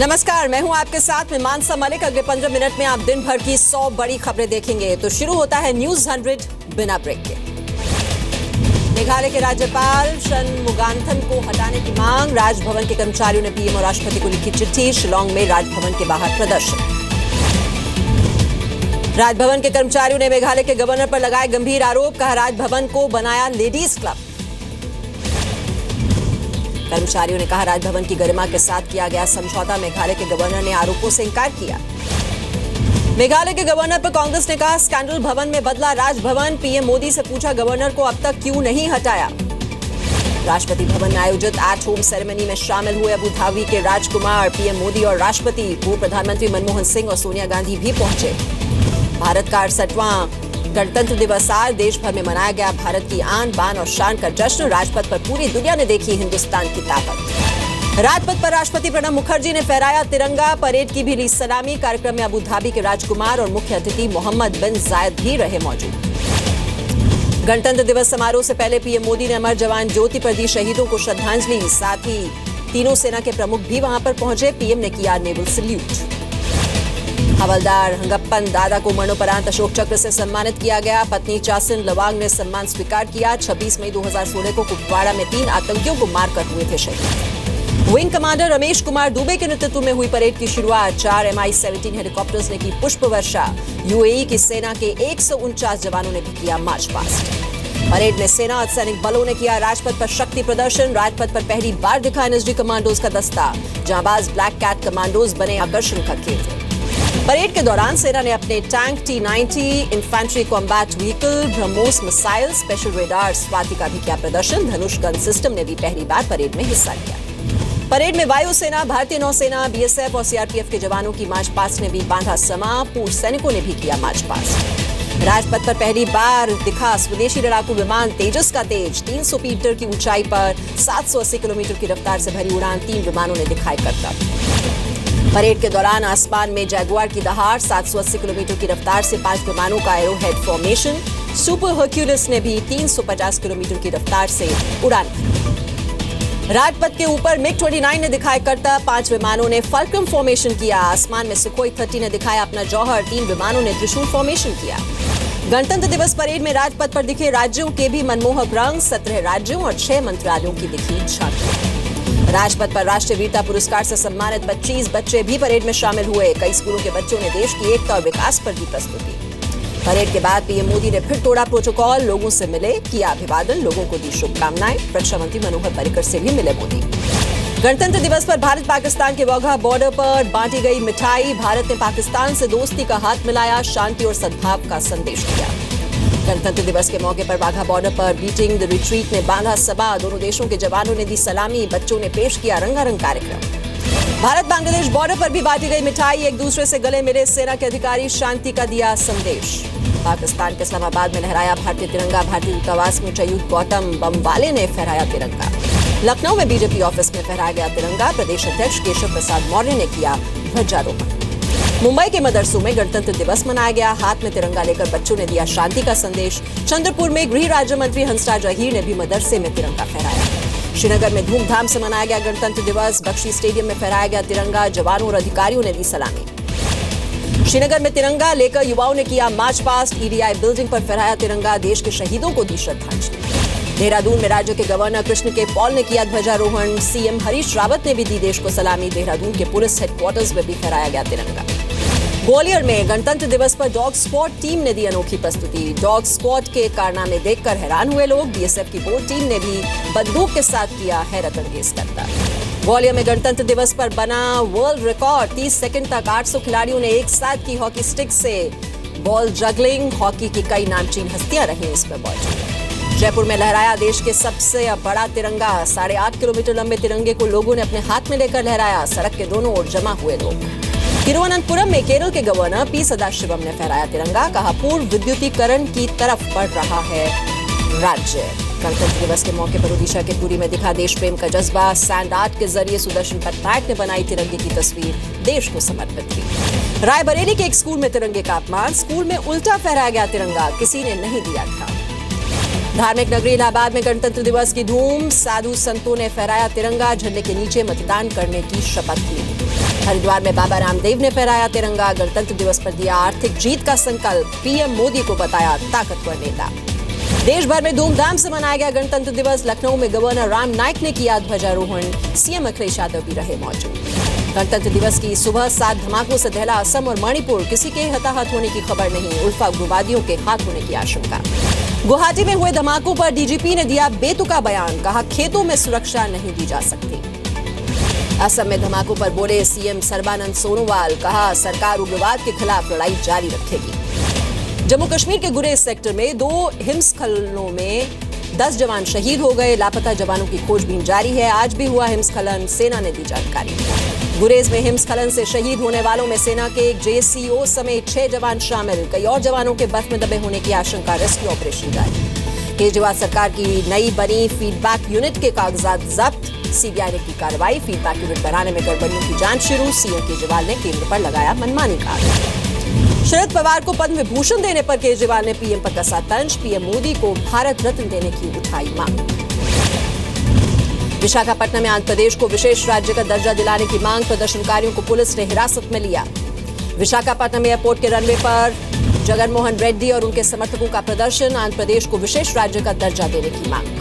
नमस्कार, मैं हूं आपके साथ में मानसा मलिक। अगले 15 मिनट में आप दिन भर की 100 बड़ी खबरें देखेंगे। तो शुरू होता है न्यूज 100 बिना ब्रेक के। मेघालय के राज्यपाल शनमुगाथन को हटाने की मांग, राजभवन के कर्मचारियों ने पीएम और राष्ट्रपति को लिखी चिट्ठी। शिलांग में राजभवन के बाहर प्रदर्शन। राजभवन के कर्मचारियों ने मेघालय के गवर्नर पर लगाए गंभीर आरोप, कहा राजभवन को बनाया लेडीज क्लब। कर्मचारियों ने कहा राजभवन की गरिमा के साथ किया गया समझौता। मेघालय के गवर्नर ने आरोपों से इंकार किया। मेघालय के गवर्नर पर कांग्रेस ने कहा स्कैंडल भवन में बदला राजभवन। पीएम मोदी से पूछा गवर्नर को अब तक क्यों नहीं हटाया। राष्ट्रपति भवन में आयोजित एट होम सेरेमनी में शामिल हुए अबू धाबी के राजकुमार। पीएम मोदी और राष्ट्रपति, पूर्व प्रधानमंत्री मनमोहन सिंह और सोनिया गांधी भी पहुंचे। भारत का 68वां गणतंत्र दिवस आज देश भर में मनाया गया। भारत की आन बान और शान का जश्न। राजपथ पर पूरी दुनिया ने देखी हिंदुस्तान की ताकत। राजपथ पर राष्ट्रपति प्रणब मुखर्जी ने फहराया तिरंगा। परेड की भी ली सलामी। कार्यक्रम में अबू धाबी के राजकुमार और मुख्य अतिथि मोहम्मद बिन जायद भी रहे मौजूद। गणतंत्र दिवस समारोह से पहले पीएम मोदी ने अमर जवान ज्योति पर दी शहीदों को श्रद्धांजलि। साथ ही तीनों सेना के प्रमुख भी वहां पर पहुंचे। पीएम ने किया नेवल सैल्यूट। हवलदार हंगप्पन दादा को मरणोपरांत अशोक चक्र से सम्मानित किया गया। पत्नी चासिन लवांग ने सम्मान स्वीकार किया। 26 मई 2016 को कुपवाड़ा में 3 आतंकियों को मारकर हुए थे शहीद। विंग कमांडर रमेश कुमार दुबे के नेतृत्व में हुई परेड की शुरुआत। 4 MI-17 हेलीकॉप्टर्स ने की पुष्प वर्षा। यूएई की सेना के 149 जवानों ने भी किया मार्च पास्ट। परेड में सेना और सैनिक बलों ने किया राजपथ पर शक्ति प्रदर्शन। राजपथ पर पहली बार दिखा एनएसजी कमांडोज का दस्ता। जांबाज ब्लैक कैट कमांडोज बने आकर्षण का केंद्र। परेड के दौरान सेना ने अपने tank T-90, infantry combat vehicle, BrahMos missile, special radar Swati का भी किया प्रदर्शन। धनुष गन सिस्टम ने भी पहली बार परेड में हिस्सा लिया। परेड में वायुसेना, भारतीय नौसेना, बीएसएफ और सीआरपीएफ के जवानों की मार्च पास्ट ने भी बांधा समा। पूर्व सैनिकों ने भी किया मार्च पास्ट। राजपथ पर पहली बार दिखा स्वदेशी लड़ाकू विमान तेजस का तेज। 300 मीटर की ऊंचाई पर 780 किलोमीटर की रफ्तार से भरी उड़ान 3 विमानों ने दिखाई करतब। परेड के दौरान आसमान में जैगुआर की दहाड़। 780 किलोमीटर की रफ्तार से 5 विमानों का एरोहेड फॉर्मेशन। सुपर हर्क्यूलिस ने भी 350 किलोमीटर की रफ्तार से उड़ान भरी। राजपथ के ऊपर MiG-29 ने दिखाई करता। 5 विमानों ने फल्कन फॉर्मेशन किया। आसमान में सुखोई 30 ने दिखाया अपना जौहर। 3 विमानों ने त्रिशूल फॉर्मेशन किया। गणतंत्र दिवस परेड में राजपथ पर दिखे राज्यों के भी मनमोहक रंग। 17 राज्यों और 6 मंत्रालयों की दिखी झांकी। राजपथ पर राष्ट्रीय वीरता पुरस्कार से सम्मानित 25 बच्चे भी परेड में शामिल हुए। कई स्कूलों के बच्चों ने देश की एकता और विकास पर दी प्रस्तुति। परेड के बाद पीएम मोदी ने फिर तोड़ा प्रोटोकॉल। लोगों से मिले, किया अभिवादन, लोगों को दी शुभकामनाएं। रक्षा मंत्री मनोहर पर्रिकर से भी मिले मोदी। गणतंत्र दिवस पर भारत पाकिस्तान के वाघा बॉर्डर पर बांटी गई मिठाई। भारत ने पाकिस्तान से दोस्ती का हाथ मिलाया, शांति और सद्भाव का संदेश दिया। गणतंत्र दिवस के मौके पर वाघा बॉर्डर पर बीटिंग द रिट्रीट ने बांधा सभा। दोनों देशों के जवानों ने दी सलामी। बच्चों ने पेश किया रंगारंग कार्यक्रम। भारत बांग्लादेश बॉर्डर पर भी बांटी गई मिठाई। एक दूसरे से गले मिले सेना के अधिकारी। शांति का दिया संदेश। पाकिस्तान के इस्लामाबाद में लहराया भारतीय तिरंगा। भारतीय दूतावास में चयूत गौतम बमवाले ने फहराया तिरंगा। लखनऊ में बीजेपी ऑफिस में फहराया गया तिरंगा। प्रदेश अध्यक्ष केशव प्रसाद मौर्य ने किया ध्वजारोहण। मुंबई के मदरसों में गणतंत्र दिवस मनाया गया। हाथ में तिरंगा लेकर बच्चों ने दिया शांति का संदेश। चंद्रपुर में गृह राज्य मंत्री हंसराज अहीर ने भी मदरसे में तिरंगा फहराया। श्रीनगर में धूमधाम से मनाया गया गणतंत्र दिवस। बख्शी स्टेडियम में फहराया गया तिरंगा। जवानों और अधिकारियों ने दी सलामी। श्रीनगर में तिरंगा लेकर युवाओं ने किया मार्च पास्ट। ईडीआई बिल्डिंग पर फहराया तिरंगा। देश के शहीदों को दी श्रद्धांजलि। देहरादून में राज्य के गवर्नर कृष्ण के पॉल ने किया ध्वजारोहण। सीएम हरीश रावत ने भी दी देश को सलामी। देहरादून के पुलिस हेडक्वार्टर्स में भी फहराया गया तिरंगा। ग्वालियर में गणतंत्र दिवस पर डॉग स्क्वाड टीम ने दी अनोखी प्रस्तुति। डॉग स्क्वाड के कारनामे देखकर हैरान हुए लोग। बीएसएफ की बोट टीम ने भी बंदूक के साथ किया हैरत अंगेज करतब। ग्वालियर में गणतंत्र दिवस पर बना वर्ल्ड रिकॉर्ड। 30 सेकंड तक 800 खिलाड़ियों ने एक साथ की हॉकी स्टिक से बॉल जगलिंग। हॉकी की कई नामचीन हस्तियां रही इसमें मौजूद। जयपुर में लहराया देश के सबसे बड़ा तिरंगा। 8.5 किलोमीटर लंबे तिरंगे को लोगों ने अपने हाथ में लेकर लहराया। सड़क के दोनों ओर जमा हुए लोग। तिरुवनंतपुरम में केरल के गवर्नर पी सदाशिवम ने फहराया तिरंगा। कहा पूर्ण विद्युतीकरण की तरफ बढ़ रहा है राज्य। गणतंत्र दिवस के मौके पर ओडिशा के पुरी में दिखा देश प्रेम का जज्बा। सैंड आर्ट के जरिए सुदर्शन पटनायक ने बनाई तिरंगे की तस्वीर, देश को समर्पित की। रायबरेली के एक स्कूल में तिरंगे का अपमान। स्कूल में उल्टा फहराया गया तिरंगा, किसी ने नहीं दिया था। धार्मिक नगरी इलाहाबाद में गणतंत्र दिवस की धूम। साधु संतों ने फहराया तिरंगा। झंडे के नीचे मतदान करने की शपथ ली। हरिद्वार में बाबा रामदेव ने फहराया तिरंगा। गणतंत्र दिवस पर दिया आर्थिक जीत का संकल्प। पीएम मोदी को बताया ताकतवर नेता। देश भर में धूमधाम से मनाया गया गणतंत्र दिवस। लखनऊ में गवर्नर राम नाईक ने किया ध्वजारोहण। सीएम अखिलेश यादव भी रहे मौजूद। गणतंत्र दिवस की सुबह 7 धमाकों से दहला असम और मणिपुर। किसी के हताहत होने की खबर नहीं। उल्फा उग्रवादियों के हाथ होने की आशंका। गुवाहाटी में हुए धमाकों पर डीजीपी ने दिया बेतुका बयान। कहा खेतों में सुरक्षा नहीं दी जा सकती। असम में धमाकों पर बोले सीएम सर्बानंद सोनोवाल। कहा सरकार उग्रवाद के खिलाफ लड़ाई जारी रखेगी। जम्मू कश्मीर के गुरेज सेक्टर में 2 हिमस्खलनों में 10 जवान शहीद हो गए। लापता जवानों की खोजबीन जारी है। आज भी हुआ हिमस्खलन, सेना ने दी जानकारी। गुरेज में हिमस्खलन से शहीद होने वालों में सेना के एक जेसीओ समेत 6 जवान शामिल। कई और जवानों के बर्फ में दबे होने की आशंका। रेस्क्यू ऑपरेशन जारी। केजरीवाल सरकार की नई बनी फीडबैक यूनिट के कागजात जब्त। सीबीआई ने की कार्रवाई। फीडबैक यूनिट बनाने में गड़बड़ियों की जांच शुरू। सीएम केजरीवाल ने केंद्र पर लगाया मनमानी का आरोप। शरद पवार को पद्म विभूषण देने पर केजरीवाल ने पीएम पर कसा तंज। पीएम मोदी को भारत रत्न देने की उठाई मांग। विशाखापट्टनम में आंध्र प्रदेश को विशेष राज्य का दर्जा दिलाने की मांग। प्रदर्शनकारियों को पुलिस ने हिरासत में लिया। विशाखापट्टनम एयरपोर्ट के रनवे पर जगनमोहन रेड्डी और उनके समर्थकों का प्रदर्शन। आंध्र प्रदेश को विशेष राज्य का दर्जा देने की मांग।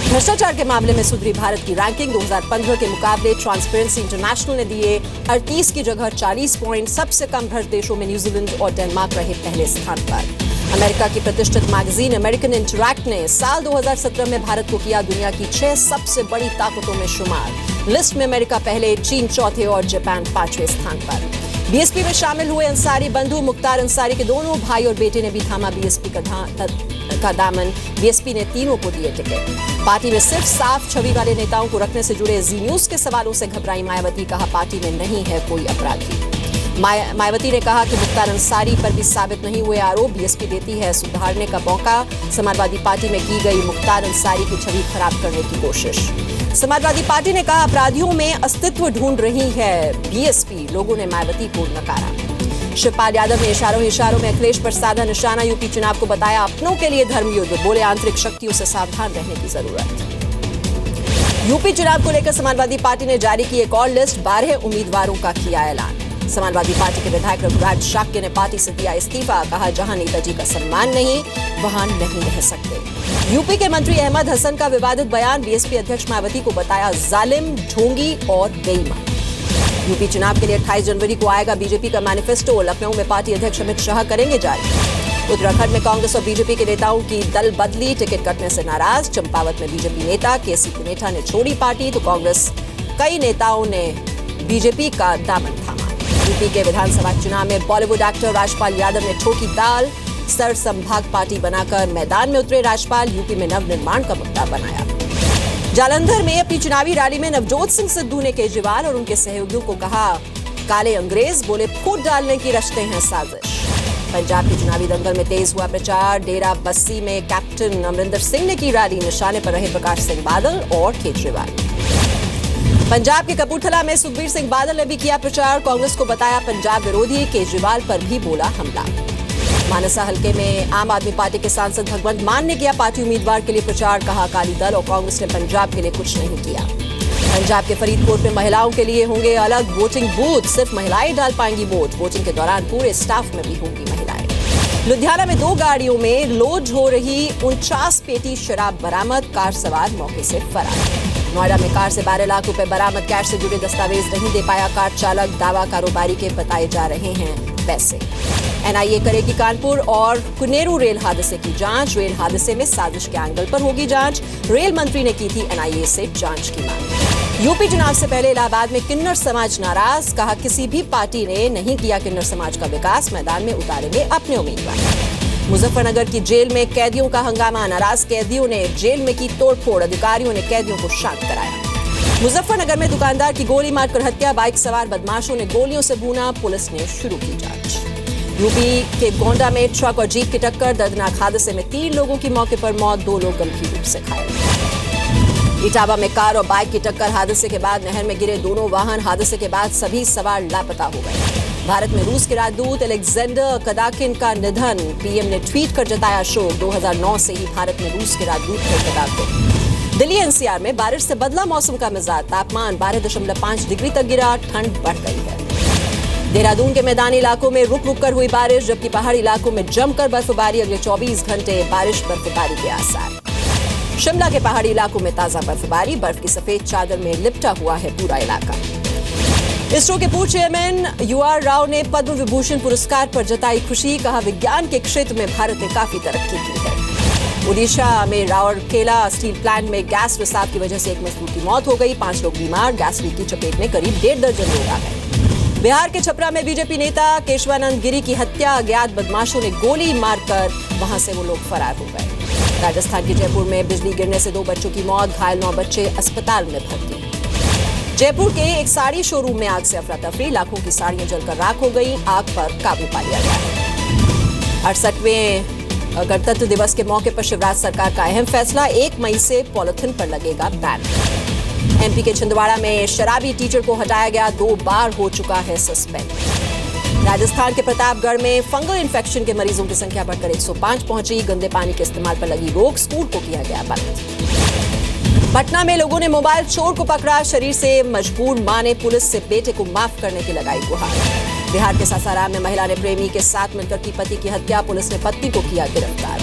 भ्रष्टाचार के मामले में सुधरी भारत की रैंकिंग। 2015 के मुकाबले ट्रांसपेरेंसी इंटरनेशनल ने दिए 38 की जगह 40 पॉइंट। सबसे कम भ्रष्ट देशों में न्यूजीलैंड और डेनमार्क रहे पहले स्थान पर। अमेरिका की प्रतिष्ठित मैगजीन अमेरिकन इंटरैक्ट ने साल 2017 में भारत को किया दुनिया की 6 सबसे बड़ी ताकतों में शुमार। लिस्ट में अमेरिका पहले, चीन चौथे और जापान 5वें स्थान पर। बीएसपी में शामिल हुए अंसारी बंधु मुख्तार अंसारी के दोनों भाई और बेटे ने भी थामा बीएसपी का दामन। बीएसपी ने तीनों को दिए टिकट। पार्टी में सिर्फ साफ छवि वाले नेताओं को रखने से जुड़े जी न्यूज के सवालों से घबराई मायावती। कहा पार्टी में नहीं है कोई अपराधी। मायावती ने कहा कि मुख्तार अंसारी पर भी साबित नहीं हुए आरोप बीएसपी देती है सुधारने का मौका। समाजवादी पार्टी में की गई मुख्तार अंसारी की छवि खराब करने की कोशिश। समाजवादी पार्टी ने कहा अपराधियों में अस्तित्व ढूंढ रही है बीएसपी। लोगों ने मायावती को नकारा। शिवपाल यादव ने इशारों में अखिलेश पर साधा निशाना। यूपी चुनाव को बताया अपनों के लिए धर्मयुद्ध। बोले आंतरिक शक्तियों से सावधान रहने की जरूरत। यूपी चुनाव को लेकर समाजवादी पार्टी ने जारी की एक और लिस्ट। 12 उम्मीदवारों का किया ऐलान। समाजवादी पार्टी के विधायक रघुराज शाक्य ने पार्टी से दिया इस्तीफा। कहा जहां नेताजी का सम्मान नहीं वहां नहीं रह सकते। यूपी के मंत्री अहमद हसन का विवादित बयान। बीएसपी अध्यक्ष मायावती को बताया जालिम, ढोंगी और बेईमान। यूपी चुनाव के लिए 28 जनवरी को आएगा बीजेपी का मैनिफेस्टो। लखनऊ में पार्टी अध्यक्ष अमित शाह करेंगे जारी। उत्तराखंड में कांग्रेस और बीजेपी के नेताओं की दल बदली। टिकट कटने से नाराज। चंपावत में बीजेपी नेता केसी पुनेठा ने छोड़ी पार्टी तो कांग्रेस कई नेताओं ने बीजेपी का दामन थामा। यूपी के विधानसभा चुनाव में बॉलीवुड एक्टर राजपाल यादव ने ठोकी ताल। सर संभाग पार्टी बनाकर मैदान में उतरे राजपाल। यूपी में नवनिर्माण का मुद्दा बनाया। जालंधर में अपनी चुनावी रैली में नवजोत सिंह सिद्धू ने केजरीवाल और उनके सहयोगियों को कहा काले अंग्रेज। बोले फूट डालने की रचते हैं साजिश। पंजाब के चुनावी दंगल में तेज हुआ प्रचार। डेरा बस्सी में कैप्टन अमरिंदर सिंह ने की रैली। निशाने पर रहे प्रकाश सिंह बादल और केजरीवाल। पंजाब के कपूरथला में सुखबीर सिंह बादल ने भी किया प्रचार। कांग्रेस को बताया पंजाब विरोधी। केजरीवाल पर भी बोला हमला। मानसा हलके में आम आदमी पार्टी के सांसद भगवंत मान ने किया पार्टी उम्मीदवार के लिए प्रचार। कहा अकाली दल और कांग्रेस ने पंजाब के लिए कुछ नहीं किया। पंजाब के फरीदकोट में महिलाओं के लिए होंगे अलग वोटिंग बूथ। सिर्फ महिलाएं डाल पाएंगी वोट। वोटिंग के दौरान पूरे स्टाफ में भी होंगी महिलाएं। लुधियाना में 2 गाड़ियों में लोड हो रही 49 पेटी शराब बरामद। कार सवार मौके से फरार। नोएडा में कार से 12 लाख रुपए बरामद। कैश से जुड़े दस्तावेज नहीं दे पाया कार चालक। दावा कारोबारी के बताए जा रहे हैं पैसे। एनआईए करेगी कानपुर और कुनेरू रेल हादसे की जांच। रेल हादसे में साजिश के एंगल पर होगी जांच। रेल मंत्री ने की थी एनआईए से जांच की मांग। यूपी चुनाव से पहले इलाहाबाद में किन्नर समाज नाराज। कहा किसी भी पार्टी ने नहीं किया किन्नर समाज का विकास। मैदान में उतारेंगे अपने उम्मीदवार। मुजफ्फरनगर की जेल में कैदियों का हंगामा। नाराज कैदियों ने जेल में की तोड़फोड़। अधिकारियों ने कैदियों को शांत कराया। मुजफ्फरनगर में दुकानदार की गोली मारकर हत्या। बाइक सवार बदमाशों ने गोलियों से भूना। पुलिस ने शुरू की जांच। यूपी के गोंडा में ट्रक और जीप की टक्कर। दर्दनाक हादसे में 3 लोगों की मौके पर मौत। 2 लोग गंभीर रूप से घायल। इटावा में कार और बाइक की टक्कर। हादसे के बाद नहर में गिरे दोनों वाहन। हादसे के बाद सभी सवार लापता हो गए। भारत में रूस के राजदूत अलेक्जेंडर कदाकिन का निधन। पीएम ने ट्वीट कर जताया शोक। 2009 से ही भारत में रूस के राजदूत थे कदाकिन। दिल्ली एनसीआर में बारिश से बदला मौसम का मिजाज। तापमान 12.5 डिग्री तक गिरा। ठंड बढ़ गई है। देहरादून के मैदानी इलाकों में रुक रुक कर हुई बारिश, जबकि पहाड़ी इलाकों में जमकर बर्फबारी। अगले 24 घंटे बारिश बर्फबारी के आसार। शिमला के पहाड़ी इलाकों में ताजा बर्फबारी, बर्फ की सफेद चादर में लिपटा हुआ है पूरा इलाका। इसरो के पूर्व चेयरमैन UR राव ने पद्म विभूषण पुरस्कार पर जताई खुशी, कहा विज्ञान के क्षेत्र में भारत ने काफी तरक्की की है। ओडिशा में राउरकेला स्टील प्लांट में गैस रिसाव की वजह से एक मजदूर की मौत हो गई, 5 लोग बीमार, गैस लीक की चपेट में करीब 1.5 दर्जन लोग आ गए। बिहार के छपरा में बीजेपी नेता केशवानंद गिरी की हत्या, अज्ञात बदमाशों ने गोली मारकर वहां से वो लोग फरार हो गए। राजस्थान के जयपुर में बिजली गिरने से 2 बच्चों की मौत, घायल 9 बच्चे अस्पताल में भर्ती। जयपुर के एक साड़ी शोरूम में आग से अफरा तफरी, लाखों की साड़ियां जलकर राख हो गई, आग पर काबू पा लिया गया। 68वें गणतंत्र दिवस के मौके पर शिवराज सरकार का अहम फैसला, 1 मई से पॉलिथीन पर लगेगा बैन। MP के छिंदवाड़ा में शराबी टीचर को हटाया गया, 2 बार हो चुका है सस्पेंड। राजस्थान के प्रतापगढ़ में फंगल इन्फेक्शन के मरीजों की संख्या बढ़कर 105 पहुंची, गंदे पानी के इस्तेमाल पर लगी रोक, स्कूल को किया गया बंद। पटना में लोगों ने मोबाइल चोर को पकड़ा, शरीर से मजबूर मां ने पुलिस से बेटे को माफ करने की लगाई गुहार। बिहार के सासाराम में महिला ने प्रेमी के साथ मिलकर की पति की हत्या, पुलिस ने पत्नी को किया गिरफ्तार।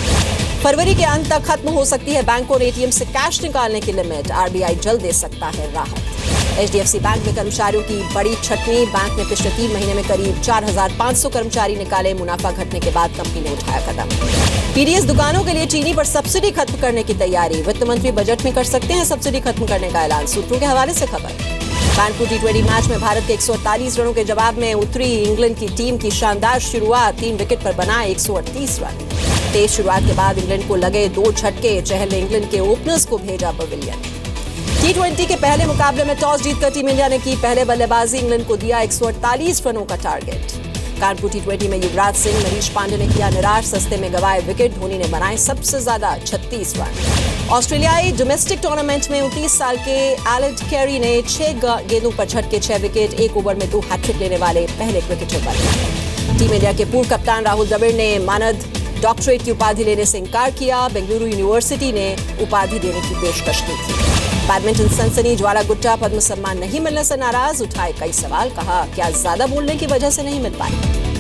फरवरी के अंत तक खत्म हो सकती है बैंकों और ATM से कैश निकालने की लिमिट, RBI जल्द दे सकता है राहत। HDFC बैंक में कर्मचारियों की बड़ी छटनी, बैंक ने पिछले 3 महीने में करीब 4,500 कर्मचारी निकाले, मुनाफा घटने के बाद कंपनी ने उठाया कदम। PDS दुकानों के लिए चीनी पर सब्सिडी खत्म करने की तैयारी, वित्त मंत्री बजट में कर सकते हैं सब्सिडी खत्म करने का ऐलान, सूत्रों के हवाले से खबर। कानपुर T20 मैच में भारत के 148 रनों के जवाब में उतरी इंग्लैंड की टीम की शानदार शुरुआत, 3 विकेट पर बनाए 138 रन। तेज शुरुआत के बाद इंग्लैंड को लगे 2 झटके, चहल ने इंग्लैंड के ओपनर्स को भेजा पवेलियन। T20 के पहले मुकाबले में टॉस जीतकर टीम इंडिया ने की पहले बल्लेबाजी, इंग्लैंड को दिया 148 रनों का टारगेट। कानपुर T20 में युवराज सिंह, मनीष पांडे ने किया निराश, सस्ते में गंवाए विकेट, धोनी ने बनाए सबसे ज्यादा 36 रन। ऑस्ट्रेलियाई डोमेस्टिक टूर्नामेंट में 29 साल के एलेड कैरी ने 6 गेंदों पर झटके 6 विकेट, 1 ओवर में 2 हैट्रिक लेने वाले पहले क्रिकेटर बने। टीम इंडिया के पूर्व कप्तान राहुल द्रविड़ ने मानद डॉक्टरेट की उपाधि लेने से इंकार किया, बेंगलुरु यूनिवर्सिटी ने उपाधि देने की पेशकश की थी। बैडमिंटन सनसनी, ज्वाला गुट्टा पद्म सम्मान नहीं मिलने से नाराज, उठाए कई सवाल, कहा क्या ज्यादा बोलने की वजह से नहीं मिल पाए।